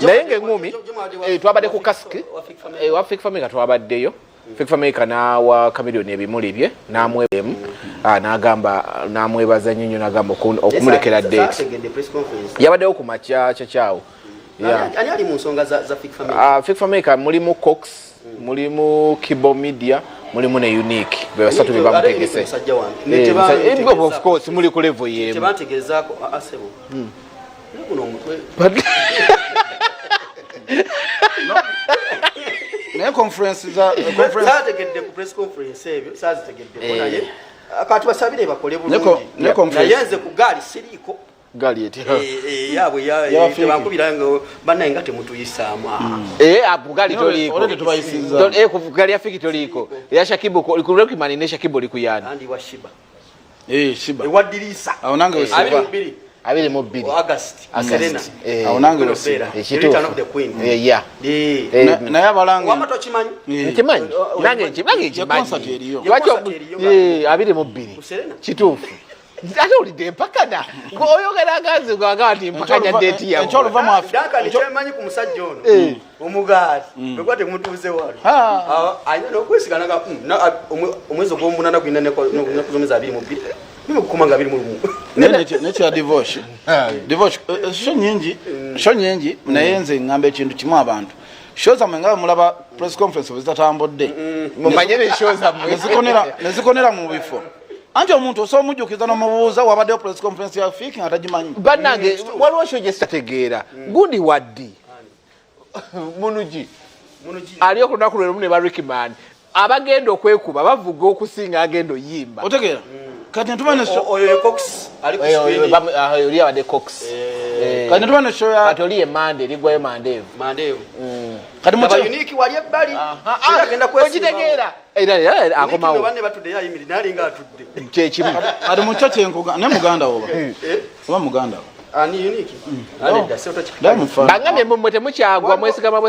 naye ng'engumi twabadde ku kasiki wa Fake Family twabaddeyo Fake Family n'awa Chameleone ebimuli bye n'amwebemu n'agamba n'amwebaza nnyo n'agamba okumulekera date yabaddewo ku makya kyakyawo ani ali mu nsonga za Fake Family? Fake Family mulimu Cox mulimu Kibo Media mulimu ne Unique be basatu be bamutegese of course muli ku level yemu tebategezaako asebo kuno omutwe naye conference zategedde ku press conference ebyo sazitegedde naye akati basabire bakole bulungi naye nze ku gaali siriiko gali eti yabwe tebankubira ngo banaye nga temutuyisaamu abugali toliko olete tubayisiza ku gali ya Fiki toliko ya Shakibo ku Rekimani ne Shakibo likuyana andi wa Shiba Shiba ewadirisa awo nange wesiba abiri mu bbiri August Serena awo nange wesiba Return of the Queen naye abalangi wamato kimanyi nkimanyi nange nkimanyi concert eriyo abiri mu bbiri kituufu ate mpakana ng'oyogera ganzi gwaga ati mpakanya date yawe ekyoluva mu Afrika ekyemanyi ku musajja ono omugaali bwegwate mutuuze wano ayina n'okwesiganaga omwezi ogw'omunana gwina nekuzomeza 22 nimukumanga 21 nekya divorce sho nyingi naye nze ngamba ekintu kimu abantu show zamwe nga mulaba press conference zitatambudde mumanyire show zamwe nezikonera mu bifo anti omuntu osomujjukiza n'omubuuza wabaddeyo press conference ya Fiki atagimanyi bannange waliwo show gye sitategeera gundi waddi munugi ali okunaku lwe lumu ne ba Rekimani abagenda okwekuba bavuga okusinga agenda oyimba otegeera kati ntumane oyo Cox ali oli abadde Cox kati ntumane show ya kati oli ye Mande ligwayo Mandevu kati mu Unique wali ebbali agenda kwesitegeera era akomawo banne batudde yayimiri nalinga atudde kyekimu ali mu kyo kyenkuga ne muganda wo oba muganda wo ani Unique ali da seto bangambye mmwe temukyagwa mwesigama